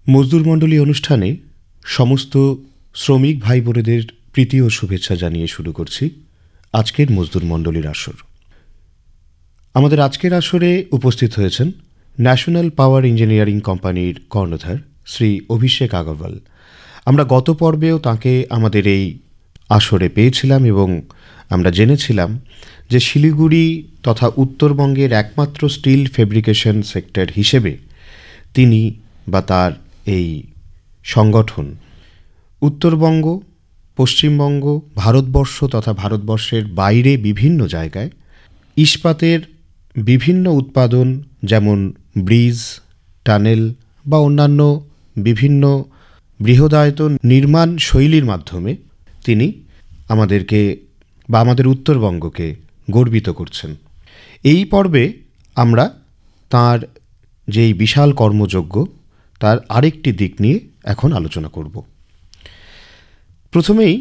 মজদুর মণ্ডলী অনুষ্ঠানে সমস্ত শ্রমিক ভাই বোনেদের প্রীতি ও শুভেচ্ছা জানিয়ে শুরু করছি আজকের মজদুর মণ্ডলীর আসর। আমাদের আজকের আসরে উপস্থিত হয়েছেন ন্যাশনাল পাওয়ার ইঞ্জিনিয়ারিং কোম্পানির কর্ণধার শ্রী অভিষেক আগরওয়াল। আমরা গত পর্বেও তাঁকে আমাদের এই আসরে পেয়েছিলাম এবং আমরা জেনেছিলাম যে শিলিগুড়ি তথা উত্তরবঙ্গের একমাত্র স্টিল ফেব্রিকেশন সেক্টর হিসেবে তিনি বা তার এই সংগঠন উত্তরবঙ্গ, পশ্চিমবঙ্গ, ভারতবর্ষ তথা ভারতবর্ষের বাইরে বিভিন্ন জায়গায় ইস্পাতের বিভিন্ন উৎপাদন যেমন ব্রিজ, টানেল বা অন্যান্য বিভিন্ন বৃহদায়তন নির্মাণ শৈলীর মাধ্যমে তিনি আমাদেরকে বা আমাদের উত্তরবঙ্গকে গর্বিত করছেন। এই পর্বে আমরা তার যেই বিশাল কর্মযজ্ঞ তার আরেকটি দিক নিয়ে এখন আলোচনা করব। প্রথমেই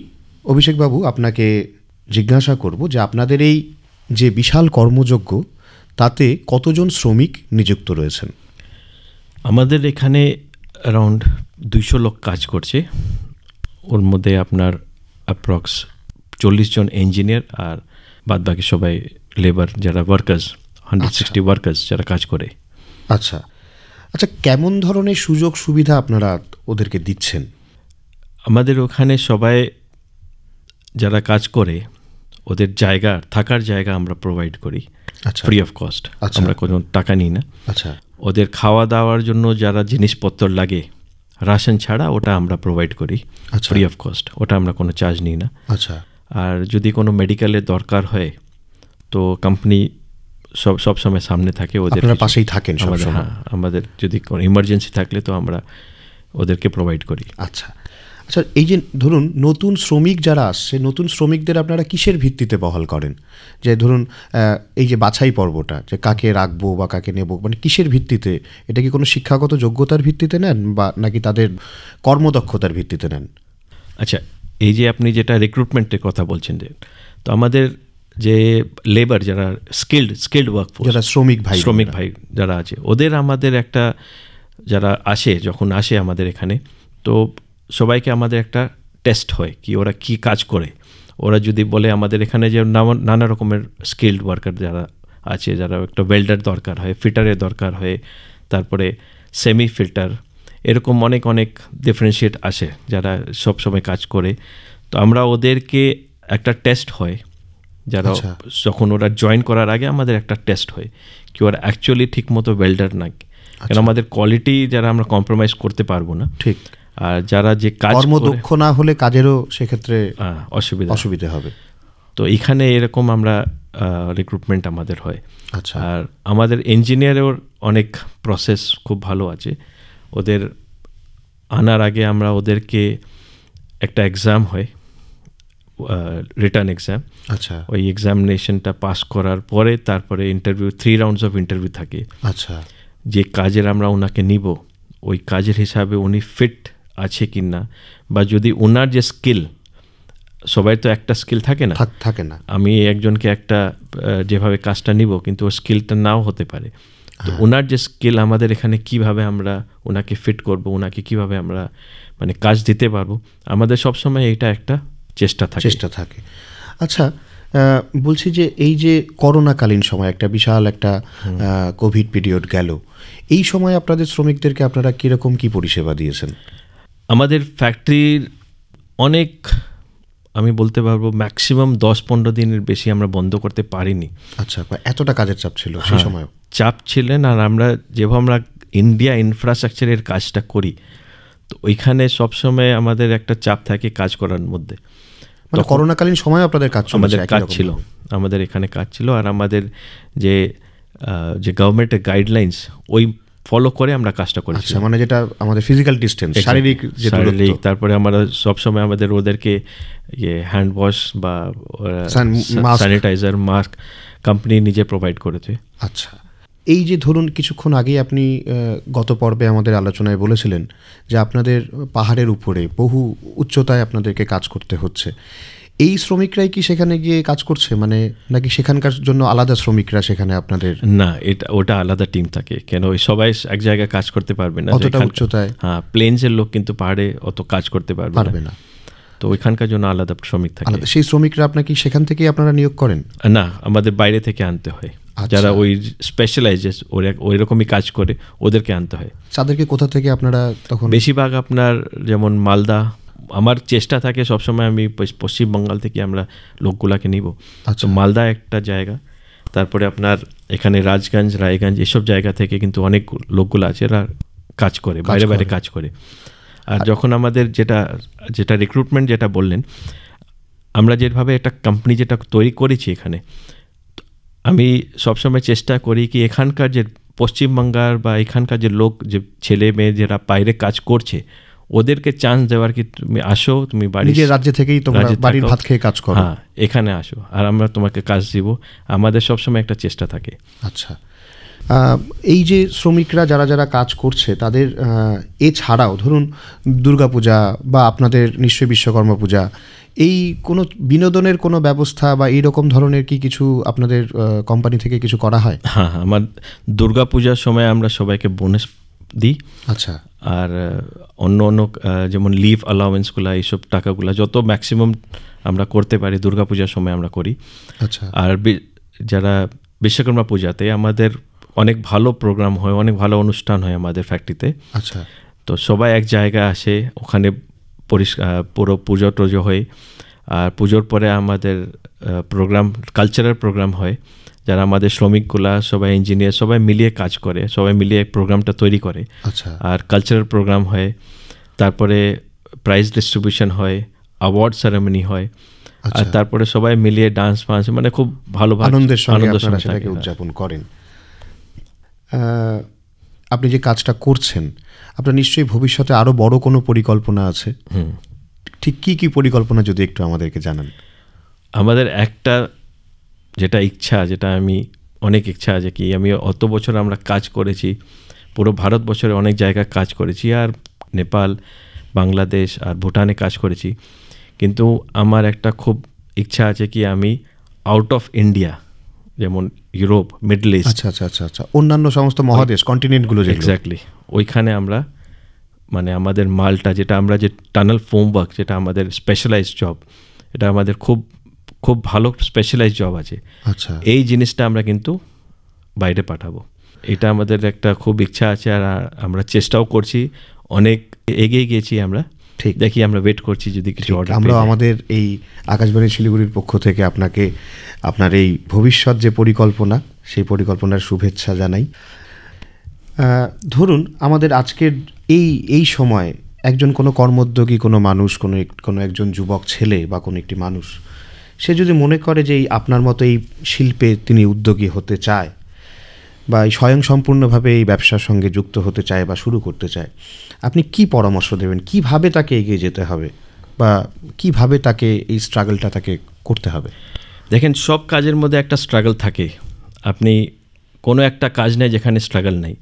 অভিষেকবাবু আপনাকে জিজ্ঞাসা করব যে আপনাদের এই যে বিশাল কর্মযজ্ঞ তাতে কতজন শ্রমিক নিযুক্ত রয়েছেন? আমাদের এখানে অ্যারাউন্ড 200 লোক কাজ করছে। ওর মধ্যে আপনার অ্যাপ্রক্স 40 জন ইঞ্জিনিয়ার আর বাদবাকি সবাই লেবার, যারা ওয়ার্কার্স, 160 ওয়ার্কার্স যারা কাজ করে। আচ্ছা আচ্ছা, কেমন ধরনের সুযোগ সুবিধা আপনারা ওদেরকে দিচ্ছেন? আমাদের ওখানে সবাই যারা কাজ করে ওদের জায়গা, থাকার জায়গা আমরা প্রোভাইড করি ফ্রি অফ কস্ট। আমরা কোনো টাকা নিই না। আচ্ছা, ওদের খাওয়া দাওয়ার জন্য যারা জিনিসপত্র লাগে রাশন ছাড়া ওটা আমরা প্রোভাইড করি ফ্রি অফ কস্ট। ওটা আমরা কোনো চার্জ নিই না। আচ্ছা, আর যদি কোনো মেডিকেলের দরকার হয় তো কোম্পানি সব সময় সামনে থাকে, ওদের পাশেই থাকেন। হ্যাঁ, আমাদের যদি কোনো ইমার্জেন্সি থাকলে তো আমরা ওদেরকে প্রোভাইড করি। আচ্ছা আচ্ছা, এই যে ধরুন নতুন শ্রমিক যারা আসছে, নতুন শ্রমিকদের আপনারা কিসের ভিত্তিতে বহাল করেন? যে ধরুন এই যে বাছাই পর্বটা, যে কাকে রাখবো বা কাকে নেব, মানে কিসের ভিত্তিতে? এটা কি কোনো শিক্ষাগত যোগ্যতার ভিত্তিতে নেন বা নাকি তাদের কর্মদক্ষতার ভিত্তিতে নেন? আচ্ছা, এই যে আপনি যেটা রিক্রুটমেন্টের কথা বলছেন, যে তো আমাদের যে লেবার যারা স্কিল্ড ওয়ার্কফোর্স, যারা শ্রমিক ভাই যারা আছে, ওদের আমাদের একটা যারা যখন আসে আমাদের এখানে, তো সবাইকে আমাদের একটা টেস্ট হয় কি ওরা কি কাজ করে। ওরা যদি বলে আমাদের এখানে যে নানা রকমের স্কিল্ড ওয়ার্কার যারা আছে, যারা একটা ওয়েল্ডার দরকার হয়, ফিটারের দরকার হয়, তারপরে সেমি ফিল্টার, এরকম অনেক ডিফারেন্সিয়েট আসে যারা সব সময় কাজ করে। তো আমরা ওদেরকে একটা টেস্ট হয়, যারা যখন ওরা জয়েন করার আগে আমাদের একটা টেস্ট হয় কি ওরা অ্যাকচুয়ালি ঠিক মতো ওয়েল্ডার নাকি। কারণ আমাদের কোয়ালিটি যারা আমরা কম্প্রোমাইজ করতে পারবো না। ঠিক। আর যারা যে কাজ কর্মদক্ষ না হলে কাজেরও সেক্ষেত্রে অসুবিধা হবে। তো এখানে এরকম আমরা রিক্রুটমেন্ট আমাদের হয়। আচ্ছা। আর আমাদের ইঞ্জিনিয়ারের অনেক প্রসেস খুব ভালো আছে। ওদের আনার আগে আমরা ওদেরকে একটা এক্সাম হয়, রিটার্ন এক্সাম। আচ্ছা। ওই এক্সামিনেশনটা পাস করার পরে তারপরে ইন্টারভিউ, 3 রাউন্ডস অফ ইন্টারভিউ থাকে। আচ্ছা। যে কাজের আমরা ওনাকে নিব, ওই কাজের হিসাবে উনি ফিট আছে কি না, বা যদি ওনার যে স্কিল, সবাই তো একটা স্কিল থাকে না। আমি একজনকে একটা যেভাবে কাজটা নিব কিন্তু ওর স্কিলটা নাও হতে পারে। তো ওনার যে স্কিল, আমাদের এখানে কিভাবে আমরা ওনাকে ফিট করব, ওনাকে কিভাবে আমরা মানে কাজ দিতে পারবো, আমাদের সবসময় এইটা একটা চেষ্টা থাকে। আচ্ছা, বলছি যে এই যে করোনাকালীন সময় একটা বিশাল একটা কোভিড পিরিয়ড গেল, এই সময় আপনাদের শ্রমিকদেরকে আপনারা কীরকম কী পরিষেবা দিয়েছেন? আমাদের ফ্যাক্টরির অনেক, আমি বলতে পারবো ম্যাক্সিমাম 10-15 দিনের বেশি আমরা বন্ধ করতে পারিনি। আচ্ছা, এতটা কাজের চাপ ছিল সেই সময়? চাপ ছিলেন। আর আমরা যেভাবে আমরা ইন্ডিয়া ইনফ্রাস্ট্রাকচারের কাজটা করি, তো ওইখানে সবসময় আমাদের একটা চাপ থাকে কাজ করার মধ্যে। মানে করোনাকালীন সময় আপনাদের কাজ ছিল, আমাদের এখানে কাজ ছিল। আর আমাদের যে গভর্নমেন্টের গাইডলাইন্স ওই ফলো করে আমরা কাজটা করেছি। মানে যেটা আমাদের ফিজিক্যাল ডিস্টেন্স, শারীরিক, তারপরে আমরা সবসময় আমাদের ওদেরকে হ্যান্ড ওয়াশ বা স্যানিটাইজার, মাস্ক কোম্পানি নিজে প্রোভাইড করেছে। আচ্ছা, এই যে ধরুন কিছুক্ষণ আগেই আপনি গত পর্বে আমাদের আলোচনায় বলেছিলেন যে আপনাদের পাহাড়ের উপরে বহু উচ্চতায় আপনাদেরকে কাজ করতে হচ্ছে। এই শ্রমিকরাই কি সেখানে গিয়ে কাজ করছে, মানে নাকি সেখানকার জন্য আলাদা শ্রমিকরা সেখানে আপনাদের? না, ওটা আলাদা টিম থাকে। কেন ওই সবাই এক জায়গায় কাজ করতে পারবে না, অতটা উচ্চতায়। হ্যাঁ, প্লেনসের লোক কিন্তু পাহাড়ে অত কাজ করতে পারবে না, তো ওইখানকার জন্য আলাদা শ্রমিক থাকে। সেই শ্রমিকরা আপনাকে সেখান থেকেই আপনারা নিয়োগ করেন? না, আমাদের বাইরে থেকে আনতে হয়। যারা ওই স্পেশালাইজেস ওই রকমই কাজ করে ওদেরকে আনতে হয়। তাদেরকে কোথা থেকে আপনারা তখন? বেশিরভাগ আপনার যেমন মালদা, আমার চেষ্টা থাকে সবসময় আমি পশ্চিমবঙ্গাল থেকে আমরা লোকগুলাকে নিব। আচ্ছা, মালদা একটা জায়গা, তারপরে আপনার এখানে রাজগঞ্জ, রায়গঞ্জ, এসব জায়গা থেকে কিন্তু অনেক লোকগুলো আছে এরা কাজ করে, বাইরে বাইরে কাজ করে। আর যখন আমাদের যেটা রিক্রুটমেন্ট যেটা বললেন, আমরা যেভাবে একটা কোম্পানি যেটা তৈরি করেছি এখানে, আমি সবসময় চেষ্টা করি কি এখানকার যে পশ্চিমবঙ্গার বা এখানকার যে লোক, যে ছেলে মেয়ে যারা বাইরে কাজ করছে, ওদেরকে চান্স দেওয়ার কি তুমি আসো, তুমি নিজের রাজ্য থেকেই তোমরা বাড়ির ভাত খেয়ে কাজ করো, হ্যাঁ এখানে আসো আর আমরা তোমাকে কাজ দিব, আমাদের সবসময় একটা চেষ্টা থাকে। আচ্ছা, এই যে শ্রমিকরা যারা যারা কাজ করছে তাদের এছাড়াও ধরুন দুর্গাপূজা বা আপনাদের নিশ্চয়ই বিশ্বকর্মা পূজা, এই কোনো বিনোদনের কোনো ব্যবস্থা বা এইরকম ধরনের কি কিছু আপনাদের কোম্পানি থেকে কিছু করা হয়? হ্যাঁ, আমার দুর্গাপূজার সময় আমরা সবাইকে বোনাস দিই। আচ্ছা, আর অন্য যেমন লিভ অ্যালাউয়েন্সগুলো, এইসব টাকাগুলো যত ম্যাক্সিমাম আমরা করতে পারি দুর্গাপূজার সময় আমরা করি। আচ্ছা, আর যারা বিশ্বকর্মা পূজাতে আমাদের অনেক ভালো প্রোগ্রাম হয়, অনেক ভালো অনুষ্ঠান হয় আমাদের ফ্যাক্টরিতে। আচ্ছা, তো সবাই এক জায়গায় আসে, ওখানে পুরো পুজো টুজো হয়। আর পুজোর পরে আমাদের প্রোগ্রাম, কালচারাল প্রোগ্রাম হয়, যারা আমাদের শ্রমিকগুলা সবাই ইঞ্জিনিয়ার সবাই মিলিয়ে কাজ করে, সবাই মিলিয়ে প্রোগ্রামটা তৈরি করে। আচ্ছা, আর কালচারাল প্রোগ্রাম হয়, তারপরে প্রাইজ ডিস্ট্রিবিউশন হয়, অ্যাওয়ার্ড সেরেমনি হয়, আর তারপরে সবাই মিলিয়ে ডান্স ফান্স, মানে খুব ভালো আনন্দের সঙ্গে সেটাকে উদযাপন করেন। আপনি যে কাজটা করছেন, আপনার নিশ্চয়ই ভবিষ্যতে আরও বড় কোনো পরিকল্পনা আছে? ঠিক কি কি পরিকল্পনা যদি একটু আমাদেরকে জানান। আমাদের একটা যেটা ইচ্ছা, যেটা আমি অনেক ইচ্ছা আছে কি, আমি অত বছর আমরা কাজ করেছি, পুরো ভারতবর্ষের অনেক জায়গায় কাজ করেছি, আর নেপাল, বাংলাদেশ আর ভুটানে কাজ করেছি, কিন্তু আমার একটা খুব ইচ্ছা আছে কি আমি আউট অফ ইন্ডিয়া, যেমন ইউরোপ, মিডল ইস্ট, আচ্ছা আচ্ছা আচ্ছা আচ্ছা, অন্যান্য সমস্ত মহাদেশ, কন্টিনেন্টগুলো, এক্স্যাক্টলি ওইখানে আমরা, মানে আমাদের মালটা যেটা আমরা যে টানেল ফোম ওয়ার্ক, যেটা আমাদের স্পেশালাইজড জব, এটা আমাদের খুব খুব ভালো স্পেশালাইজড জব আছে। আচ্ছা, এই জিনিসটা আমরা কিন্তু বাইরে পাঠাবো, এটা আমাদের একটা খুব ইচ্ছা আছে, আর আমরা চেষ্টাও করছি, অনেক এগিয়ে গিয়েছি আমরা। ঠিক, দেখি আমরা ওয়েট করছি যদি কিছু অর্ডার। আমরা আমাদের এই আকাশবাণী শিলিগুড়ির পক্ষ থেকে আপনাকে আপনার এই ভবিষ্যৎ যে পরিকল্পনা, সেই পরিকল্পনার শুভেচ্ছা জানাই। ধরুন আমাদের আজকের এই সময় একজন কোনো কর্মোদ্যোগী, কোনো মানুষ, কোনো একজন যুবক ছেলে বা কোনো একটি মানুষ, সে যদি মনে করে যে আপনার মতো এই শিল্পে তিনি উদ্যোগী হতে চায় বা স্বয়ংসম্পূর্ণভাবে এই ব্যবসার সঙ্গে যুক্ত হতে চায় বা শুরু করতে চায়, আপনি কি পরামর্শ দেবেন? কিভাবে তাকে এগিয়ে যেতে হবে বা কিভাবে তাকে এই স্ট্রাগলটা তাকে করতে হবে? দেখেন, সব কাজের মধ্যে একটা স্ট্রাগল থাকে। আপনি কোনো একটা কাজ নেই যেখানে স্ট্রাগল নেই।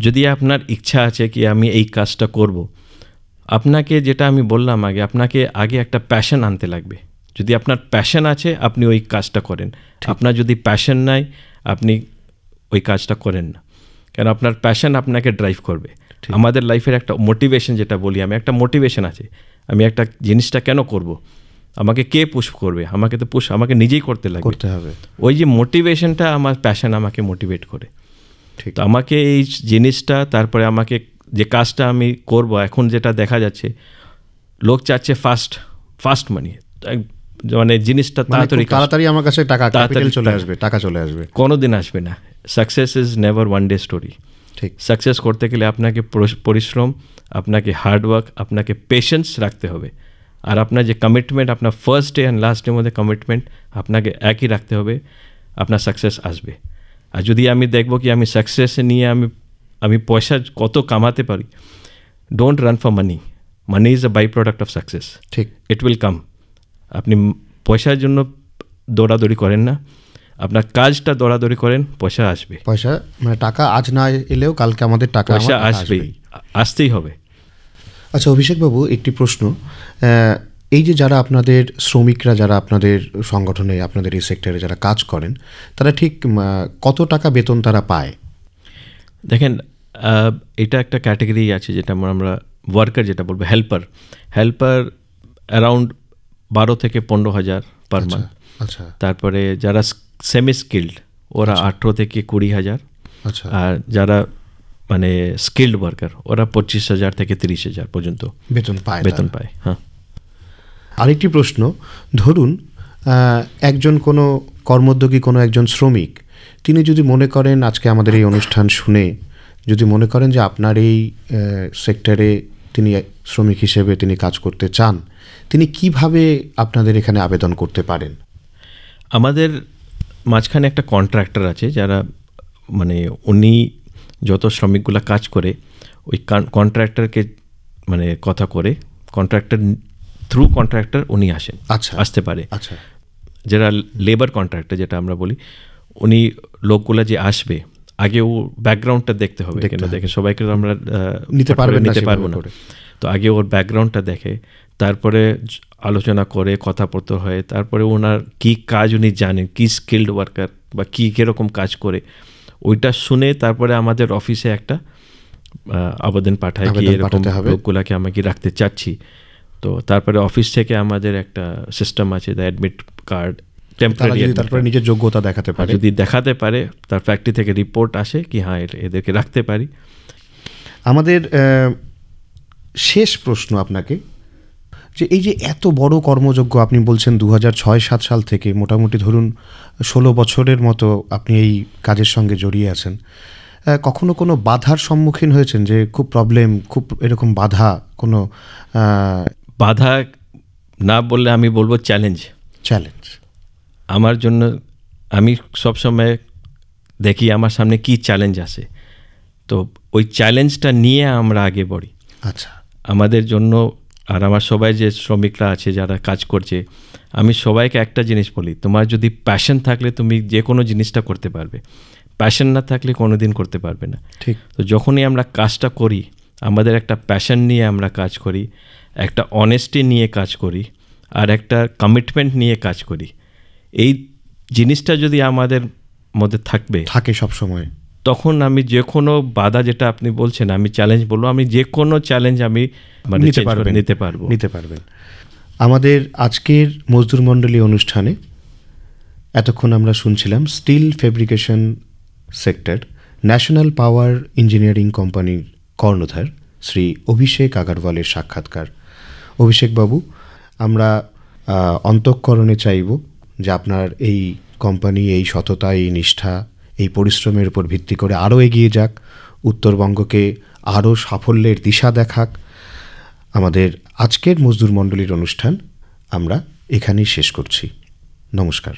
যদি আপনার ইচ্ছা আছে কি আমি এই কাজটা করব, আপনাকে যেটা আমি বললাম আপনাকে আগে একটা প্যাশন আনতে লাগবে। যদি আপনার প্যাশন আছে আপনি ওই কাজটা করেন, আপনার যদি প্যাশন নাই আপনি ওই কাজটা করেন না, কেন আপনার প্যাশন আপনাকে ড্রাইভ করবে। আমাদের লাইফের একটা মোটিভেশন, যেটা বলি আমি, একটা মোটিভেশন আছে, আমি একটা জিনিসটা কেন করব, আমাকে কে পুশ করবে, আমাকে তো আমাকে নিজেই করতে হবে। ওই যে মোটিভেশনটা, আমার প্যাশন আমাকে মোটিভেট করে। তো আমাকে এই জিনিসটা, তারপরে আমাকে যে কাজটা আমি করব, এখন যেটা দেখা যাচ্ছে লোক চাচ্ছে ফাস্ট মানি, মানে জিনিসটা তাড়াতাড়ি আমার কাছে টাকা চলে আসবে, কোনোদিন আসবে না। Success is never one day story. ঠিক, সাকসেস করতে গেলে আপনাকে পরিশ্রম, আপনাকে হার্ডওয়ার্ক, আপনাকে পেশেন্স রাখতে হবে, আর আপনার যে কমিটমেন্ট, আপনার ফার্স্ট ডে অ্যান্ড লাস্ট ডের মধ্যে কমিটমেন্ট আপনাকে একই রাখতে হবে, আপনার সাকসেস আসবে। আর যদি আমি দেখব কি আমি সাকসেস নিয়ে আমি পয়সা কত কামাতে পারি, don't run for money is a by product of success. ঠিক, ইট উইল কাম। আপনি পয়সার জন্য দৌড়াদৌড়ি করেন না, আপনার কাজটা দৌড়াদৌড়ি করেন, পয়সা আসবে। পয়সা মানে টাকা আজ না এলেও কালকে আমাদের পয়সা আসবেই, আসতেই হবে। আচ্ছা অভিষেকবাবু, একটি প্রশ্ন, এই যে যারা আপনাদের শ্রমিকরা, যারা আপনাদের সংগঠনে, আপনাদের এই সেক্টরে যারা কাজ করেন, তারা ঠিক কত টাকা বেতন তারা পায়? দেখেন, এটা একটা ক্যাটাগরি আছে যেটা আমরা ওয়ার্কার যেটা বলবো, হেল্পার অ্যারাউন্ড 12 থেকে 15,000 পার মান্থ। আচ্ছা। তারপরে যারা সেমি স্কিল্ড ওরা 18 থেকে 20,000। আচ্ছা। আর যারা মানে স্কিল্ড ওয়ার্কার ওরা 25,000 থেকে 30,000 পর্যন্ত বেতন পায়। হ্যাঁ। আরেকটি প্রশ্ন, ধরুন একজন কোনো কর্মোদ্যোগী, কোনো একজন শ্রমিক, তিনি যদি মনে করেন আজকে আমাদের এই অনুষ্ঠান শুনে যদি মনে করেন যে আপনার এই সেক্টরে তিনি শ্রমিক হিসেবে তিনি কাজ করতে চান, তিনি কিভাবে আপনাদের এখানে আবেদন করতে পারেন? আমাদের মাঝখানে একটা কন্ট্রাক্টর আছে, যারা মানে উনি যত শ্রমিকগুলা কাজ করে ওই কন্ট্রাক্টরকে মানে কথা করে, থ্রু কন্ট্রাক্টর উনি আসেন। আচ্ছা। আসতে পারে। আচ্ছা। যারা লেবার কন্ট্রাক্টর যেটা আমরা বলি, উনি লোকগুলা যে আসবে আগে ও ব্যাকগ্রাউন্ডটা দেখতে হবে, কেন দেখে সবাইকে আমরা নিতে পারবো না। তো আগে ওর ব্যাকগ্রাউন্ডটা দেখে, তারপরে আলোচনা করে, কথাপত্র হয়, তারপরে ওনার কী কাজ উনি জানেন, কী স্কিল্ড ওয়ার্কার বা কী কীরকম কাজ করে, ওইটা শুনে তারপরে আমাদের অফিসে একটা আবেদন পাঠায় কি এরকম লোকগুলাকে আমাকে রাখতে চাচ্ছি। তো তারপরে অফিস থেকে আমাদের একটা সিস্টেম আছে, দ্য অ্যাডমিট কার্ড, টেম্পোরারি, তারপরে নিজের যোগ্যতা দেখাতে পারে। যদি দেখাতে পারে, তার ফ্যাক্টরি থেকে রিপোর্ট আসে কি হ্যাঁ এদেরকে রাখতে পারি। আমাদের শেষ প্রশ্ন আপনাকে, যে এই যে এত বড় কর্মযজ্ঞ আপনি বলছেন 2006-07 সাল থেকে মোটামুটি ধরুন 16 বছরের মতো আপনি এই কাজের সঙ্গে জড়িয়ে আছেন, কখনো কোনো বাধার সম্মুখীন হয়েছেন, যে খুব প্রবলেম, খুব এরকম বাধা, কোনো বাধা না বললে আমি বলবো চ্যালেঞ্জ। আমার জন্য আমি সবসময় দেখি আমার সামনে কি চ্যালেঞ্জ আসে, তো ওই চ্যালেঞ্জটা নিয়ে আমরা আগে বড়ি। আচ্ছা। আমাদের জন্য আর আমার সবাই যে শ্রমিকরা আছে যারা কাজ করছে, আমি সবাইকে একটা জিনিস বলি, তোমার যদি প্যাশন থাকলে তুমি যে কোনো জিনিসটা করতে পারবে, প্যাশন না থাকলে কোনো দিন করতে পারবে না। ঠিক। তো যখনই আমরা কাজটা করি, আমাদের একটা প্যাশন নিয়ে আমরা কাজ করি, একটা অনেস্টি নিয়ে কাজ করি, আর একটা কমিটমেন্ট নিয়ে কাজ করি, এই জিনিসটা যদি আমাদের মধ্যে থাকে সব সময়, তখন আমি যে কোনো বাধা, যেটা আপনি বলছেন আমি চ্যালেঞ্জ বলবো, আমি যে কোনো চ্যালেঞ্জ আমি নিতে পারবেন। আমাদের আজকের মজদুর মণ্ডলী অনুষ্ঠানে এতক্ষণ আমরা শুনছিলাম steel fabrication sector national power engineering কোম্পানির কর্ণধার শ্রী অভিষেক আগারওয়ালের সাক্ষাৎকার। অভিষেক বাবু, আমরা অন্তঃকরণে চাইব যে আপনার এই কোম্পানি এই সততা, এই নিষ্ঠা, এই পরিশ্রমের উপর ভিত্তি করে আরও এগিয়ে যাক, উত্তরবঙ্গকে আরও সাফল্যের দিশা দেখাক। আমাদের আজকের মজদুর মণ্ডলীর অনুষ্ঠান আমরা এখানেই শেষ করছি। নমস্কার।